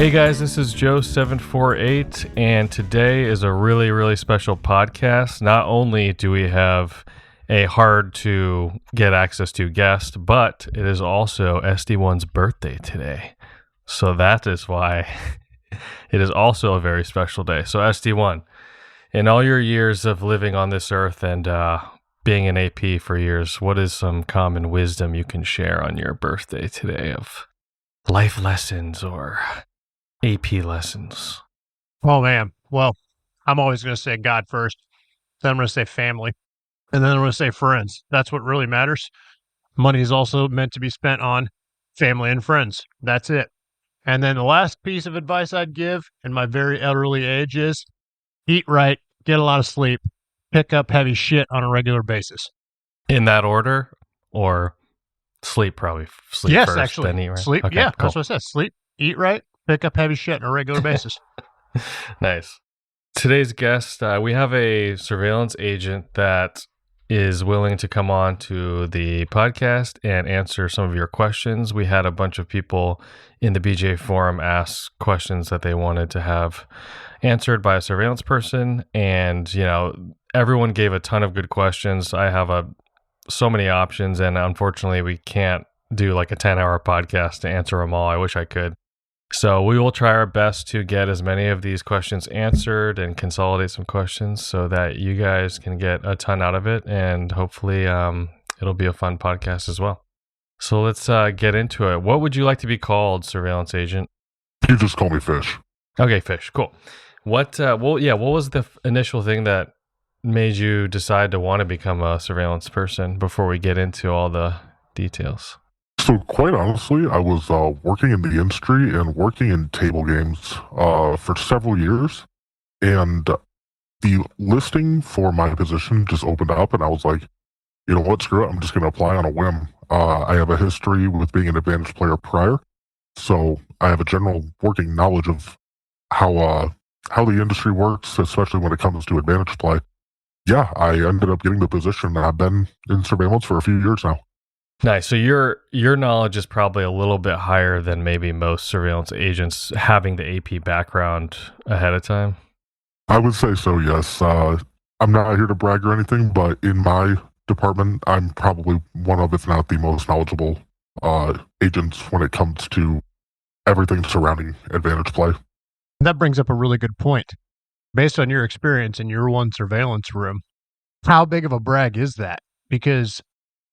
Hey guys, this is Joe748, and today is a really, really special podcast. Not only do we have a hard to get access to guest, but it is also SD1's birthday today. So that is why it is also a very special day. So SD1, in all your years of living on this earth and being an AP for years, what is some common wisdom you can share on your birthday today of life lessons or AP lessons? Oh, man. Well, I'm always going to say God first. Then I'm going to say family. And then I'm going to say friends. That's what really matters. Money is also meant to be spent on family and friends. That's it. And then the last piece of advice I'd give in my very elderly age is eat right, get a lot of sleep, pick up heavy shit on a regular basis. In that order? Or sleep, probably sleep yes, first, actually. then eat right? Sleep. Okay, Yeah, cool. that's what I said. Sleep, eat right, pick up heavy shit on a regular basis. Nice. Today's guest, we have a surveillance agent that is willing to come on to the podcast and answer some of your questions. We had a bunch of people in the BJA forum ask questions that they wanted to have answered by a surveillance person, and everyone gave a ton of good questions. I have so many options, and unfortunately we can't do like a 10-hour podcast to answer them all. I wish I could. So we will try our best to get as many of these questions answered and consolidate some questions so that you guys can get a ton out of it, and hopefully it'll be a fun podcast as well. So let's get into it. What would you like to be called, surveillance agent? You just call me Fish. Okay, Fish. Cool. What was the initial thing that made you decide to want to become a surveillance person before we get into all the details? So quite honestly, I was working in the industry and working in table games for several years, and the listing for my position just opened up, and I was like, you know what, screw it, I'm just going to apply on a whim. I have a history with being an advantage player prior, so I have a general working knowledge of how the industry works, especially when it comes to advantage play. Yeah, I ended up getting the position, and I've been in surveillance for a few years now. Nice. So your knowledge is probably a little bit higher than maybe most surveillance agents having the AP background ahead of time. I would say so, yes. I'm not here to brag or anything, but in my department, I'm probably one of, if not the most knowledgeable agents when it comes to everything surrounding advantage play. That brings up a really good point. Based on your experience in your one surveillance room, how big of a brag is that? Because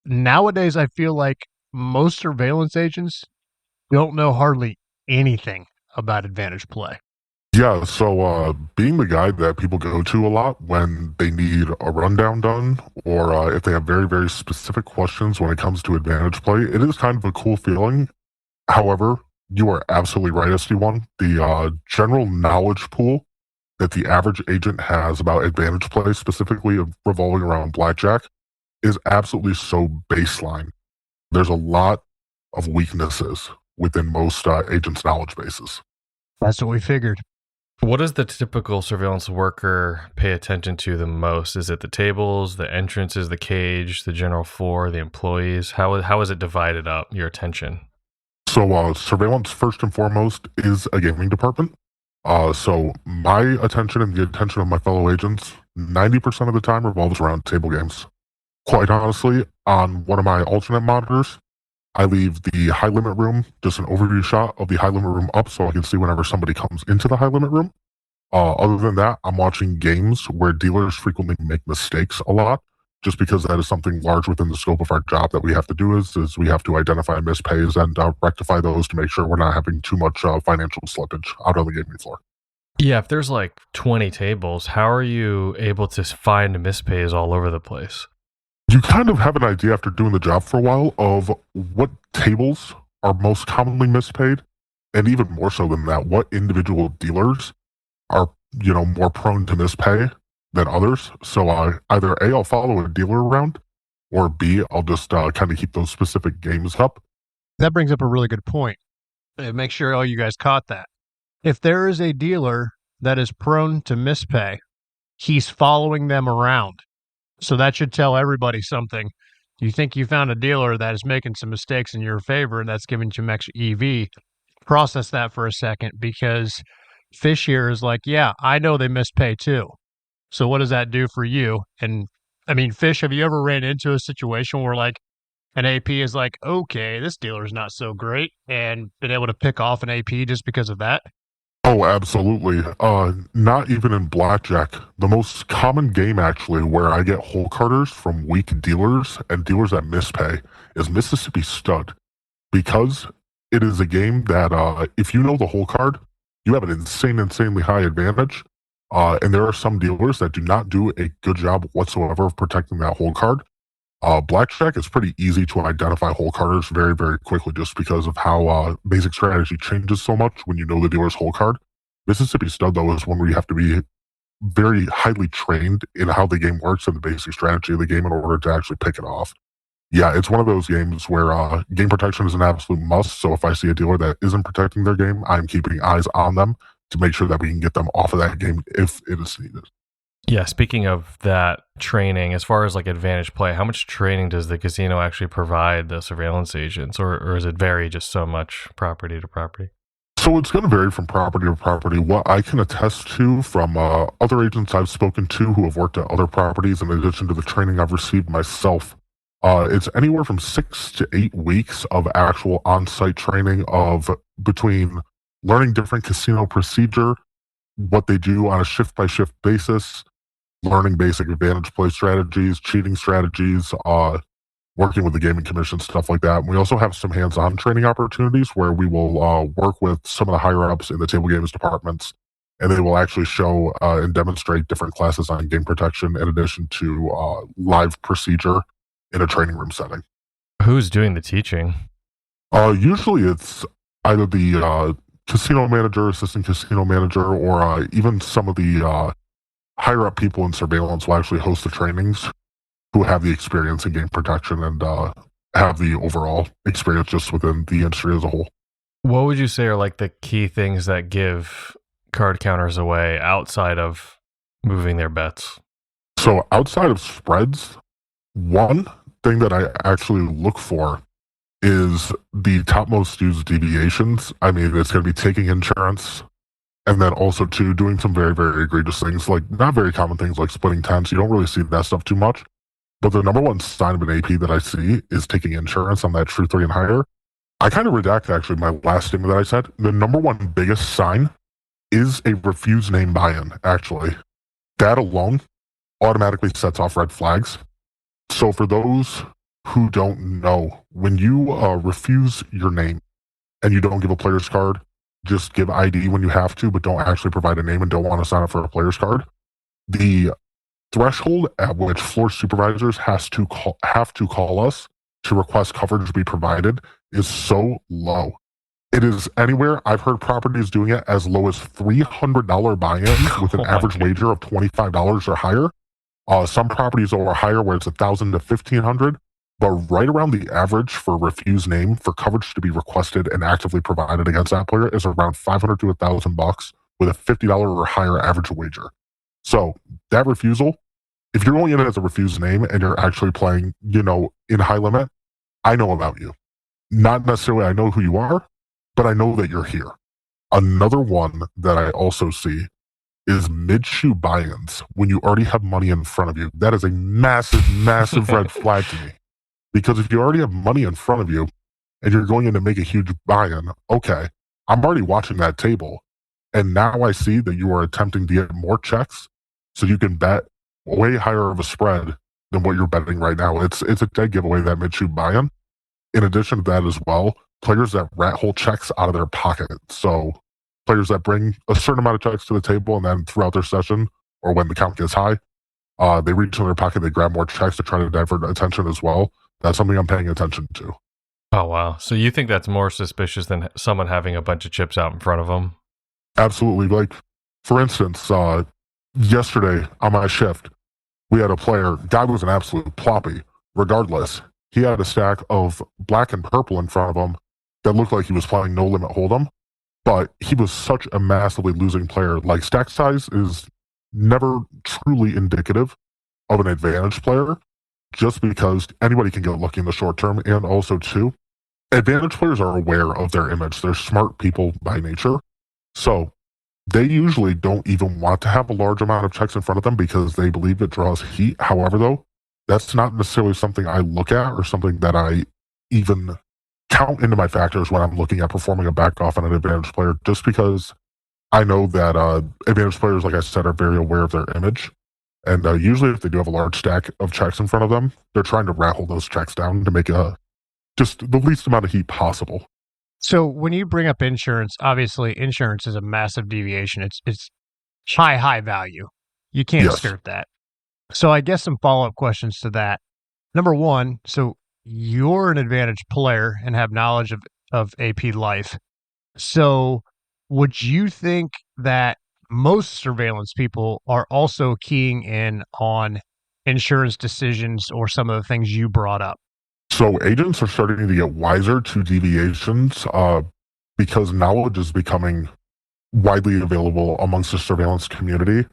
nowadays, I feel like most surveillance agents don't know hardly anything about advantage play. Yeah, so being the guy that people go to a lot when they need a rundown done, or if they have very, very specific questions when it comes to advantage play, it is kind of a cool feeling. However, you are absolutely right, SD1. The general knowledge pool that the average agent has about advantage play, specifically revolving around blackjack, is absolutely so baseline. There's a lot of weaknesses within most agents' knowledge bases. That's what we figured. What does the typical surveillance worker pay attention to the most? Is it the tables, the entrances, the cage, the general floor, the employees? How is it divided up, your attention? So surveillance, first and foremost, is a gaming department. So my attention and the attention of my fellow agents, 90% of the time revolves around table games. Quite honestly, on one of my alternate monitors, I leave the high limit room, just an overview shot of the high limit room up so I can see whenever somebody comes into the high limit room. Other than that, I'm watching games where dealers frequently make mistakes a lot, just because that is something large within the scope of our job that we have to do is we have to identify mispays and rectify those to make sure we're not having too much financial slippage out on the gaming floor. Yeah, if there's like 20 tables, how are you able to find mispays all over the place? You kind of have an idea after doing the job for a while of what tables are most commonly mispaid, and even more so than that, what individual dealers are, more prone to mispay than others. So either A, I'll follow a dealer around, or B, I'll just kind of keep those specific games up. That brings up a really good point. Make sure all you guys caught that. If there is a dealer that is prone to mispay, he's following them around. So that should tell everybody something. You think you found a dealer that is making some mistakes in your favor and that's giving you some extra EV. process that for a second, because Fish here is like, yeah, I know they mispay too. So what does that do for you? And I mean, Fish, have you ever ran into a situation where like an AP is like, okay, this dealer's not so great, and been able to pick off an AP just because of that? Oh, absolutely. Not even in blackjack. The most common game, actually, where I get hole carders from weak dealers and dealers that mispay is Mississippi Stud, because it is a game that if you know the hole card, you have an insanely high advantage. And there are some dealers that do not do a good job whatsoever of protecting that hole card. Blackjack is pretty easy to identify hole carders very quickly, just because of how basic strategy changes so much when you know the dealer's hole card. Mississippi Stud, though, is one where you have to be very highly trained in how the game works and the basic strategy of the game in order to actually pick it off. Yeah, it's one of those games where game protection is an absolute must. So if I see a dealer that isn't protecting their game, I'm keeping eyes on them to make sure that we can get them off of that game if it is needed. Yeah, speaking of that training, as far as like advantage play, how much training does the casino actually provide the surveillance agents, or does it vary just so much property to property? So it's going to vary from property to property. What I can attest to from other agents I've spoken to who have worked at other properties, in addition to the training I've received myself, it's anywhere from 6 to 8 weeks of actual on-site training of between learning different casino procedure, what they do on a shift-by-shift basis, learning basic advantage play strategies, cheating strategies, working with the gaming commission, stuff like that. And we also have some hands-on training opportunities where we will work with some of the higher-ups in the table games departments, and they will actually show and demonstrate different classes on game protection in addition to live procedure in a training room setting. Who's doing the teaching? Usually it's either the casino manager, assistant casino manager, or even some of the higher up people in surveillance will actually host the trainings who have the experience in game protection and have the overall experience just within the industry as a whole. What would you say are like the key things that give card counters away outside of moving their bets? So outside of spreads, one thing that I actually look for is the topmost used deviations. I mean, it's going to be taking insurance, and then also too doing some very egregious things, like not very common things like splitting tens. You don't really see that stuff too much. But the number one sign of an AP that I see is taking insurance on that true 3 and higher. I kind of redact actually my last statement that I said. The number one biggest sign is a refused name buy-in, actually. That alone automatically sets off red flags. So for those who don't know, when you refuse your name and you don't give a player's card, just give ID when you have to, but don't actually provide a name and don't want to sign up for a player's card, the threshold at which floor supervisors have to call us to request coverage be provided is so low. It is anywhere. I've heard properties doing it as low as $300 buy-ins with an average wager of $25 or higher. Some properties are higher where it's $1,000 to $1,500, but right around the average for refused name for coverage to be requested and actively provided against that player is around $500 to $1,000 with a $50 or higher average wager. So that refusal, if you're going in as a refused name and you're actually playing, in high limit, I know about you. Not necessarily I know who you are, but I know that you're here. Another one that I also see is mid-shoe buy-ins when you already have money in front of you. That is a massive red flag to me. Because if you already have money in front of you and you're going in to make a huge buy-in, okay, I'm already watching that table. And now I see that you are attempting to get more checks so you can bet way higher of a spread than what you're betting right now. It's a dead giveaway, that mid-shoe buy-in. In addition to that as well, players that rat hole checks out of their pocket. So players that bring a certain amount of checks to the table and then throughout their session or when the count gets high, they reach in their pocket, they grab more checks to try to divert attention as well. That's something I'm paying attention to. Oh, wow. So you think that's more suspicious than someone having a bunch of chips out in front of them? Absolutely. Like, for instance, yesterday on my shift, we had a player, guy was an absolute ploppy. Regardless, he had a stack of black and purple in front of him that looked like he was playing no limit hold'em, but he was such a massively losing player. Like, stack size is never truly indicative of an advantage player, just because anybody can get lucky in the short term. And also too, advantage players are aware of their image. They're smart people by nature. So they usually don't even want to have a large amount of checks in front of them because they believe it draws heat. However, though, that's not necessarily something I look at or something that I even count into my factors when I'm looking at performing a back off on an advantage player, just because I know that advantage players, like I said, are very aware of their image. And usually if they do have a large stack of checks in front of them, they're trying to rattle those checks down to make just the least amount of heat possible. So when you bring up insurance, obviously insurance is a massive deviation. It's high value. You can't Yes. skirt that. So I guess some follow-up questions to that. Number one, so you're an advantage player and have knowledge of AP life. So would you think that most surveillance people are also keying in on insurance decisions or some of the things you brought up? So agents are starting to get wiser to deviations because knowledge is becoming widely available amongst the surveillance community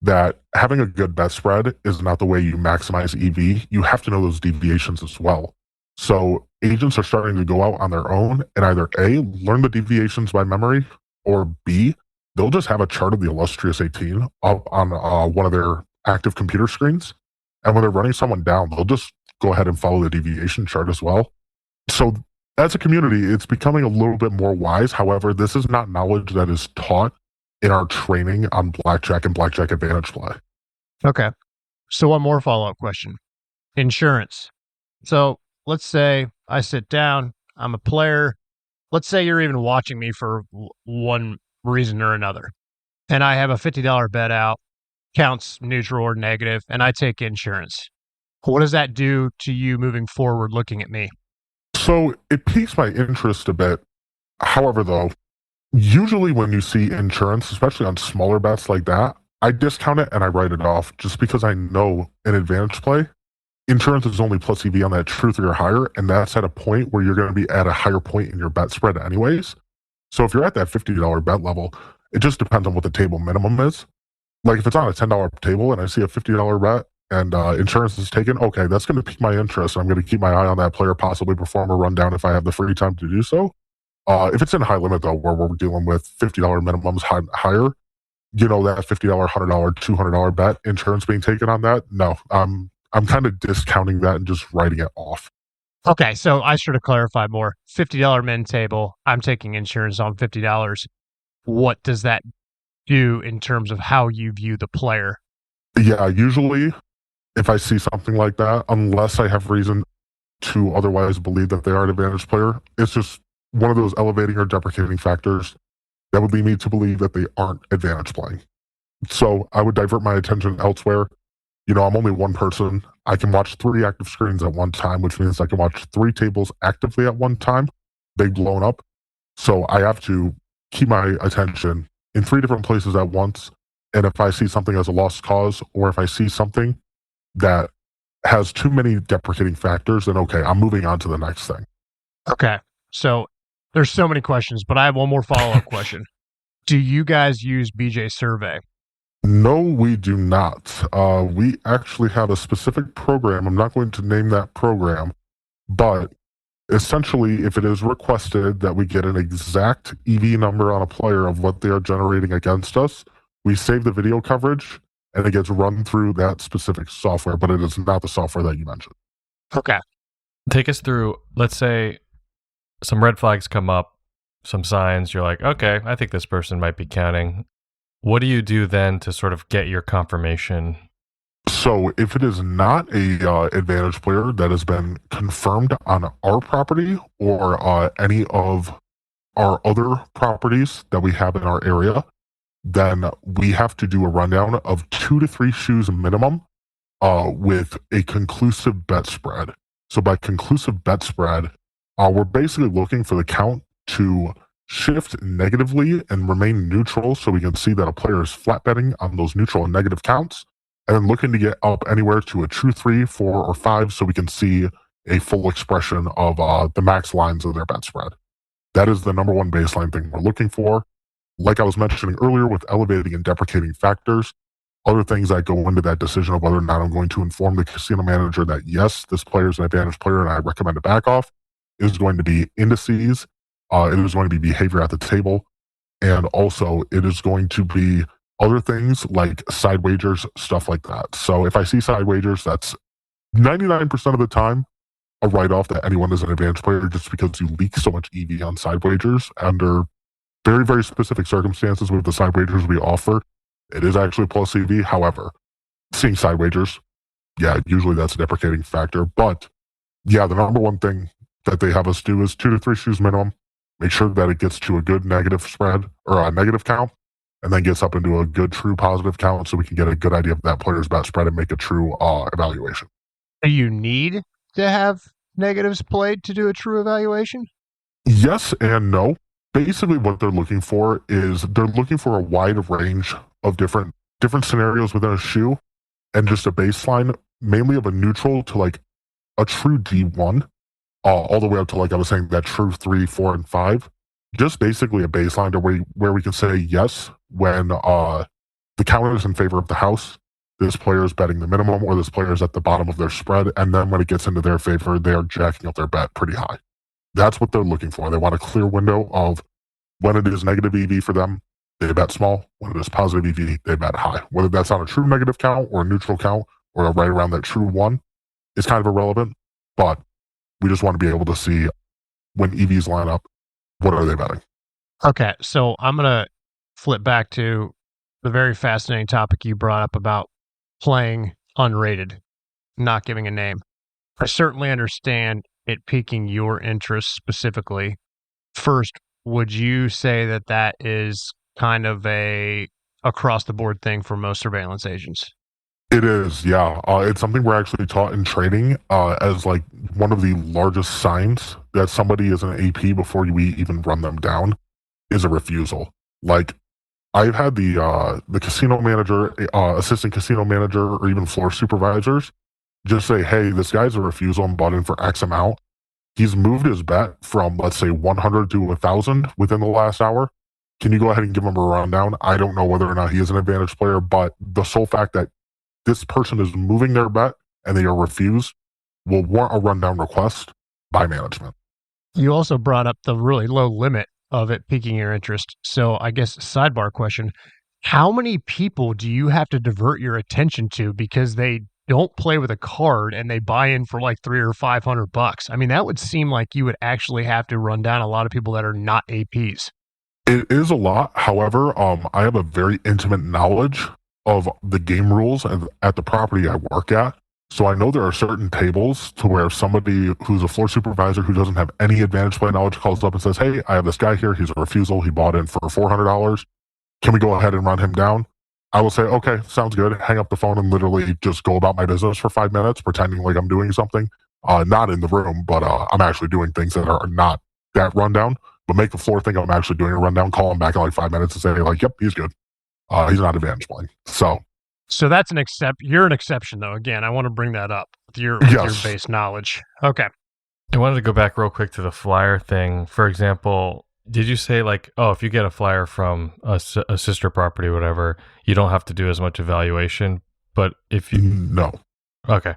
that having a good bet spread is not the way you maximize EV. You have to know those deviations as well. So agents are starting to go out on their own and either A, learn the deviations by memory, or B, they'll just have a chart of the illustrious 18 up on one of their active computer screens. And when they're running someone down, they'll just go ahead and follow the deviation chart as well. So as a community, it's becoming a little bit more wise. However, this is not knowledge that is taught in our training on blackjack and blackjack advantage play. Okay. So one more follow-up question. Insurance. So let's say I sit down, I'm a player. Let's say you're even watching me for one reason or another, and I have a $50 bet out, counts neutral or negative, and I take insurance. What does that do to you moving forward looking at me? So it piques my interest a bit. However, though, usually when you see insurance, especially on smaller bets like that, I discount it and I write it off just because I know in advantage play, insurance is only plus EV on that truth or higher, and that's at a point where you're going to be at a higher point in your bet spread anyways. So if you're at that $50 bet level, it just depends on what the table minimum is. Like if it's on a $10 table and I see a $50 bet and insurance is taken, okay, that's going to pique my interest. I'm going to keep my eye on that player, possibly perform a rundown if I have the free time to do so. If it's in high limit though, where we're dealing with $50 minimums higher, you know, that $50, $100, $200 bet, insurance being taken on that, no, I'm kind of discounting that and just writing it off. Okay, so I should have clarified more. $50 min table, I'm taking insurance on $50. What does that do in terms of how you view the player? Yeah, usually if I see something like that, unless I have reason to otherwise believe that they are an advantage player, it's just one of those elevating or deprecating factors that would lead me to believe that they aren't advantage playing. So I would divert my attention elsewhere. You know, I'm only one person. I can watch 3 active screens at one time, which means I can watch 3 tables actively at one time, big blown up. So I have to keep my attention in 3 different places at once. And if I see something as a lost cause, or if I see something that has too many deprecating factors, then okay, I'm moving on to the next thing. Okay, so there's so many questions, but I have one more follow-up question. Do you guys use BJ Survey? No, we do not. We actually have a specific program. I'm not going to name that program, but essentially, if it is requested that we get an exact EV number on a player of what they are generating against us, we save the video coverage and it gets run through that specific software, but it is not the software that you mentioned. Okay. Take us through, let's say some red flags come up, some signs, you're like, okay, I think this person might be counting. What do you do then to sort of get your confirmation? So if it is not a advantage player that has been confirmed on our property or any of our other properties that we have in our area, then we have to do a rundown of 2 to 3 shoes minimum with a conclusive bet spread. So by conclusive bet spread, we're basically looking for the count to shift negatively and remain neutral so we can see that a player is flat betting on those neutral and negative counts, and then looking to get up anywhere to a true 3, 4, or 5 so we can see a full expression of the max lines of their bet spread. That is the number one baseline thing we're looking for. Like I was mentioning earlier with elevating and deprecating factors, other things that go into that decision of whether or not I'm going to inform the casino manager that yes, this player is an advantage player and I recommend a back off. is going to be indices. It is going to be behavior at the table. And also it is going to be other things like side wagers, stuff like that. So if I see side wagers, that's 99% of the time a write-off that anyone is an advanced player just because you leak so much EV on side wagers under very, very specific circumstances with the side wagers we offer. It is actually plus EV. However, seeing side wagers, yeah, usually that's a deprecating factor. But yeah, the number one thing that they have us do is 2 to 3 shoes minimum. Make sure that it gets to a good negative spread or a negative count, and then gets up into a good true positive count so we can get a good idea of that player's bet spread and make a true evaluation. Do you need to have negatives played to do a true evaluation? Yes and no. Basically, what they're looking for is they're looking for a wide range of different scenarios within a shoe, and just a baseline, mainly of a neutral to like a true D1, all the way up to, like I was saying, that true 3, 4, and 5. Just basically a baseline to where we can say yes when the count is in favor of the house. This player is betting the minimum, or this player is at the bottom of their spread, and then when it gets into their favor, they are jacking up their bet pretty high. That's what they're looking for. They want a clear window of when it is negative EV for them, they bet small. When it is positive EV, they bet high. Whether that's on a true negative count or a neutral count or right around that true 1 is kind of irrelevant, but we just want to be able to see when EVs line up, what are they betting? Okay, so I'm going to flip back to the very fascinating topic you brought up about playing unrated, not giving a name. I certainly understand it piquing your interest specifically. First, would you say that that is kind of a across-the-board thing for most surveillance agents? It is, yeah. It's something we're actually taught in training as like one of the largest signs that somebody is an AP before we even run them down is a refusal. Like, I've had the casino manager, assistant casino manager, or even floor supervisors just say, hey, this guy's a refusal and bought in for X amount. He's moved his bet from, let's say, 100 to 1,000 within the last hour. Can you go ahead and give him a rundown? I don't know whether or not he is an advantage player, but the sole fact that this person is moving their bet and they are refused will warrant a rundown request by management. You also brought up the really low limit of it piquing your interest. So I guess sidebar question, how many people do you have to divert your attention to because they don't play with a card and they buy in for like $300 or $500? I mean, that would seem like you would actually have to run down a lot of people that are not APs. It is a lot. However, I have a very intimate knowledge of the game rules at the property I work at. So I know there are certain tables to where somebody who's a floor supervisor who doesn't have any advantage play knowledge calls up and says, hey, I have this guy here. He's a refusal. He bought in for $400. Can we go ahead and run him down? I will say, okay, sounds good. Hang up the phone and literally just go about my business for 5 minutes, pretending like I'm doing something. Not in the room, but I'm actually doing things that are not that rundown. But make the floor think I'm actually doing a rundown, call him back in like 5 minutes and say, like, yep, he's good. He's not advantage playing. So that's an you're an exception, though. Again, I want to bring that up with your base knowledge. Okay. I wanted to go back real quick to the flyer thing. For example, did you say like, oh, if you get a flyer from a sister property, whatever, you don't have to do as much evaluation? But if you... No. Okay.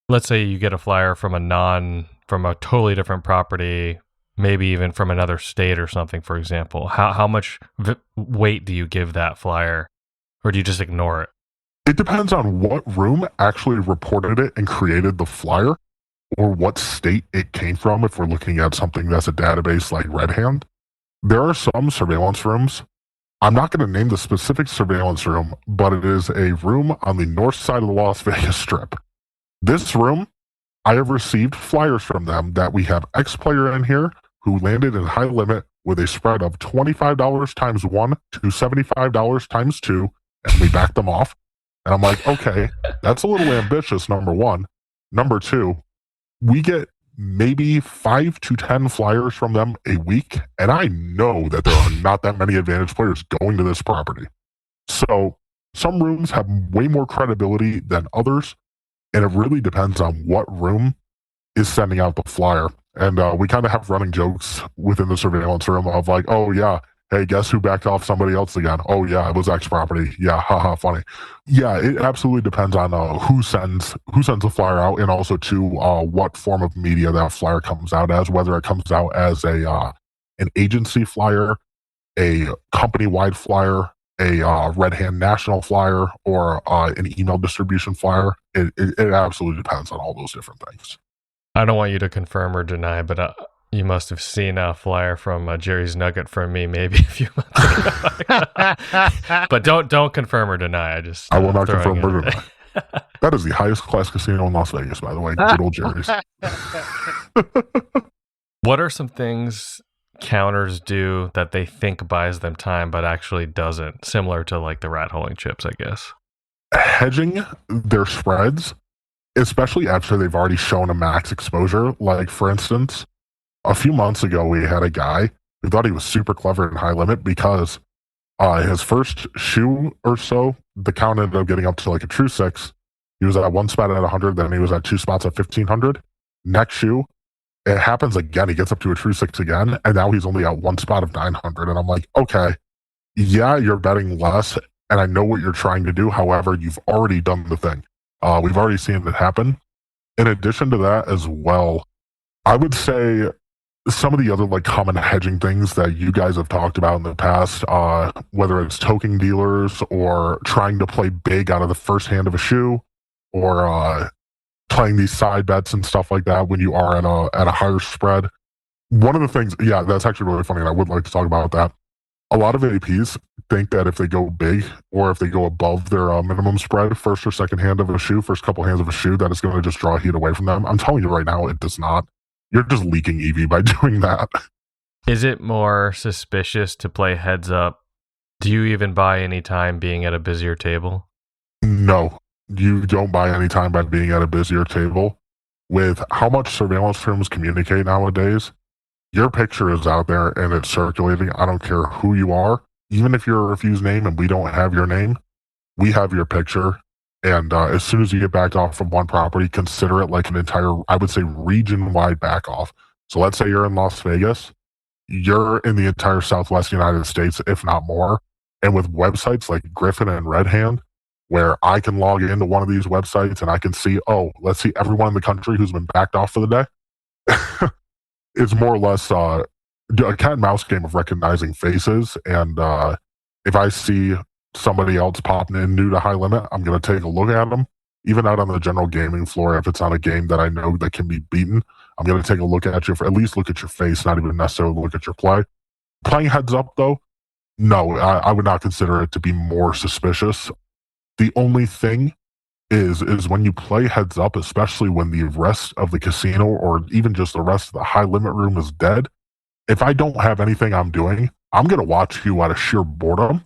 Let's say you get a flyer from a totally different property, maybe even from another state or something, for example. How much weight do you give that flyer? Or do you just ignore it? It depends on what room actually reported it and created the flyer, or what state it came from if we're looking at something that's a database like Red Hand. There are some surveillance rooms. I'm not going to name the specific surveillance room, but it is a room on the north side of the Las Vegas Strip. This room, I have received flyers from them that we have X player in here who landed in high limit with a spread of $25 times 1 to $75 times 2, and we backed them off. And I'm like, okay, that's a little ambitious, number one. Number two, we get maybe 5 to 10 flyers from them a week, and I know that there are not that many advantage players going to this property. So some rooms have way more credibility than others, and it really depends on what room is sending out the flyer. And we kind of have running jokes within the surveillance room of like, oh yeah, Hey, guess who backed off somebody else again? Oh, yeah, it was X property. Yeah, haha, funny. Yeah, it absolutely depends on who sends the flyer out, and also to what form of media that flyer comes out as, whether it comes out as an agency flyer, a company-wide flyer, a Red Hand national flyer, or an email distribution flyer. It absolutely depends on all those different things. I don't want you to confirm or deny, but you must have seen a flyer from Jerry's Nugget from me maybe a few months ago. But don't confirm or deny. I will not confirm or deny. That is the highest class casino in Las Vegas, by the way. Good old Jerry's. What are some things counters do that they think buys them time but actually doesn't, similar to like the rat holing chips, I guess? Hedging their spreads, especially after they've already shown a max exposure. Like, for instance, a few months ago, we had a guy who thought he was super clever in high limit because his first shoe or so, the count ended up getting up to like a true 6. He was at one spot at 100, then he was at 2 spots at 1500. Next shoe, it happens again. He gets up to a true 6 again, and now he's only at one spot of 900. And I'm like, okay, yeah, you're betting less, and I know what you're trying to do. However, you've already done the thing. We've already seen it happen. In addition to that as well, I would say some of the other like common hedging things that you guys have talked about in the past, whether it's token dealers or trying to play big out of the first hand of a shoe, or playing these side bets and stuff like that when you are at a higher spread. One of the things, yeah, that's actually really funny, and I would like to talk about that. A lot of APs think that if they go big or if they go above their minimum spread, first or second hand of a shoe, first couple hands of a shoe, that is going to just draw heat away from them. I'm telling you right now, it does not. You're just leaking EV by doing that. Is it more suspicious to play heads up? Do you even buy any time being at a busier table? No, you don't buy any time by being at a busier table. With how much surveillance firms communicate nowadays, your picture is out there and it's circulating. I don't care who you are. Even if you're a refused name and we don't have your name, we have your picture. And as soon as you get backed off from one property, consider it like an entire, I would say, region-wide back off. So let's say you're in Las Vegas. You're in the entire Southwest United States, if not more. And with websites like Griffin and Red Hand, where I can log into one of these websites and I can see, oh, let's see everyone in the country who's been backed off for the day. It's more or less a cat and mouse game of recognizing faces. And if I see somebody else popping in new to high limit, I'm going to take a look at them. Even out on the general gaming floor, if it's on a game that I know that can be beaten, I'm going to take a look at you, for at least look at your face, not even necessarily look at your play. Playing heads up, though, no, I would not consider it to be more suspicious. The only thing is when you play heads up, especially when the rest of the casino or even just the rest of the high limit room is dead, if I don't have anything I'm doing, I'm going to watch you out of sheer boredom.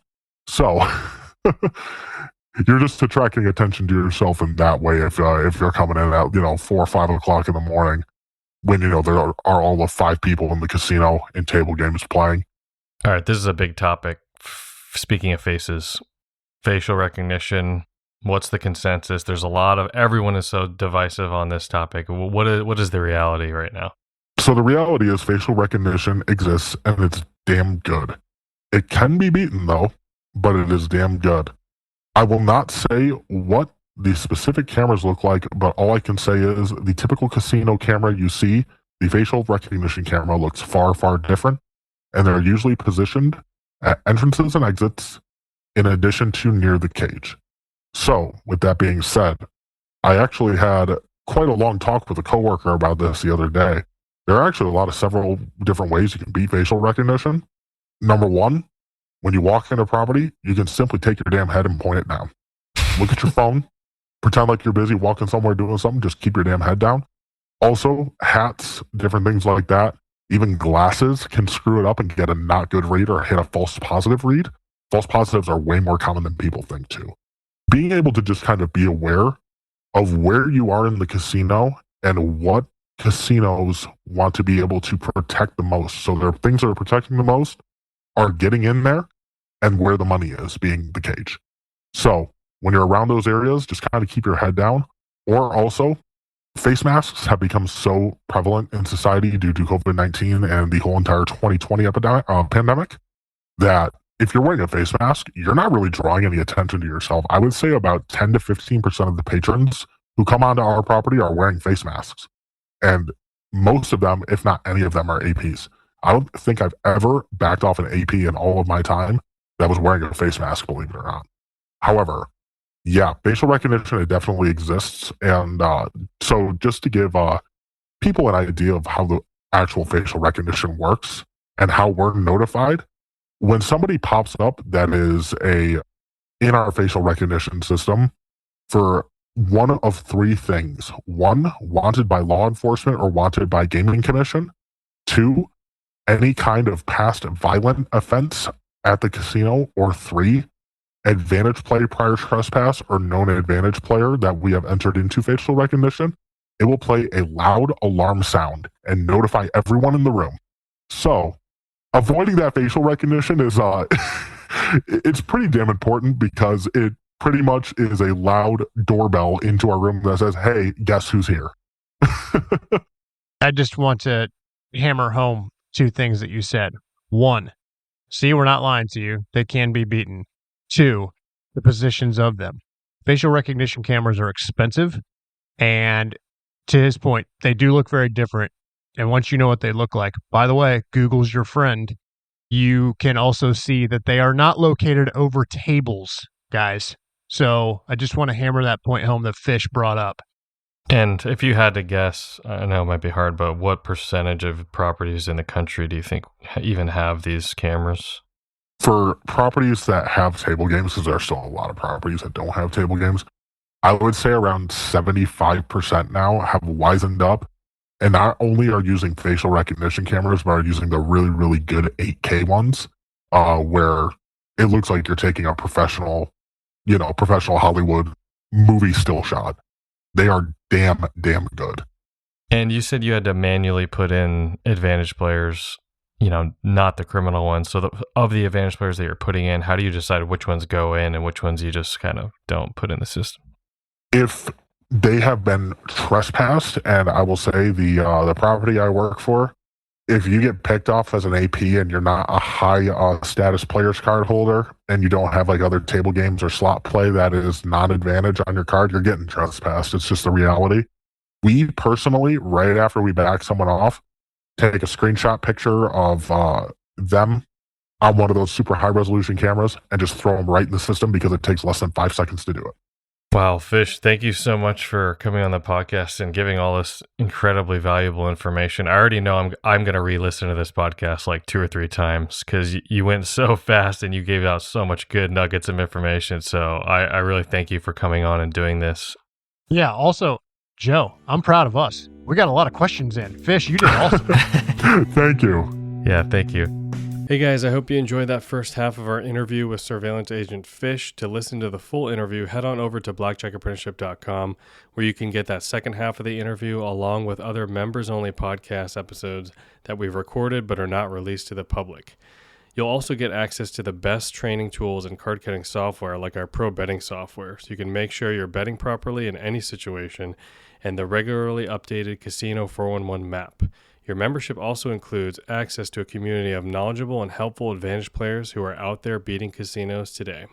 So you're just attracting attention to yourself in that way if you're coming in at 4 or 5 o'clock in the morning when there are all of 5 people in the casino in table games playing. All right, this is a big topic. Speaking of faces, facial recognition. What's the consensus? There's a lot of, everyone is so divisive on this topic. What is the reality right now? So the reality is facial recognition exists and it's damn good. It can be beaten though, but it is damn good. I will not say what the specific cameras look like, but all I can say is the typical casino camera you see, the facial recognition camera looks far, far different, and they're usually positioned at entrances and exits in addition to near the cage. So, with that being said, I actually had quite a long talk with a coworker about this the other day. There are actually several different ways you can beat facial recognition. Number one, when you walk into a property, you can simply take your damn head and point it down. Look at your phone, pretend like you're busy walking somewhere doing something, just keep your damn head down. Also, hats, different things like that, even glasses can screw it up and get a not good read or hit a false positive read. False positives are way more common than people think too. Being able to just kind of be aware of where you are in the casino and what casinos want to be able to protect the most. So there are things that are protecting the most are getting in there and where the money is, being the cage. So when you're around those areas, just kind of keep your head down. Or also, face masks have become so prevalent in society due to COVID-19 and the whole entire 2020 pandemic that if you're wearing a face mask, you're not really drawing any attention to yourself. I would say about 10 to 15% of the patrons who come onto our property are wearing face masks. And most of them, if not any of them, are APs. I don't think I've ever backed off an AP in all of my time that was wearing a face mask, believe it or not. However, yeah, facial recognition, it definitely exists. And so just to give people an idea of how the actual facial recognition works and how we're notified, when somebody pops up that is in our facial recognition system for one of three things: one, wanted by law enforcement or wanted by gaming commission; two, any kind of past violent offense at the casino; or three, advantage play prior trespass or known advantage player that we have entered into facial recognition, it will play a loud alarm sound and notify everyone in the room. So avoiding that facial recognition is it's pretty damn important, because it pretty much is a loud doorbell into our room that says, hey, guess who's here? I just want to hammer home two things that you said. One, see, we're not lying to you. They can be beaten. Two, the positions of them. Facial recognition cameras are expensive, and to his point, they do look very different. And once you know what they look like, by the way, Google's your friend. You can also see that they are not located over tables, guys. So I just want to hammer that point home that Fish brought up. And if you had to guess, I know it might be hard, but what percentage of properties in the country do you think even have these cameras? For properties that have table games, because there are still a lot of properties that don't have table games, I would say around 75% now have wisened up and not only are using facial recognition cameras, but are using the really, really good 8K ones, where it looks like you're taking a professional Hollywood movie still shot. They are damn good. And you said you had to manually put in advantage players, not the criminal ones. So of the advantage players that you're putting in, how do you decide which ones go in and which ones you just kind of don't put in the system? If they have been trespassed, and I will say the property I work for, if you get picked off as an AP and you're not a high status players card holder and you don't have like other table games or slot play that is non-advantage on your card, you're getting trespassed. It's just the reality. We personally, right after we back someone off, take a screenshot picture of them on one of those super high resolution cameras and just throw them right in the system, because it takes less than 5 seconds to do it. Wow, Fish, thank you so much for coming on the podcast and giving all this incredibly valuable information. I already know I'm going to re-listen to this podcast like 2 or 3 times, because you went so fast and you gave out so much good nuggets of information. So I really thank you for coming on and doing this. Yeah, also, Joe, I'm proud of us. We got a lot of questions in. Fish, you did awesome. Thank you. Yeah, thank you. Hey guys, I hope you enjoyed that first half of our interview with Surveillance Agent Fish. To listen to the full interview, head on over to blackjackapprenticeship.com, where you can get that second half of the interview along with other members-only podcast episodes that we've recorded but are not released to the public. You'll also get access to the best training tools and card-cutting software like our pro betting software, so you can make sure you're betting properly in any situation, and the regularly updated Casino 411 map. Your membership also includes access to a community of knowledgeable and helpful advantage players who are out there beating casinos today.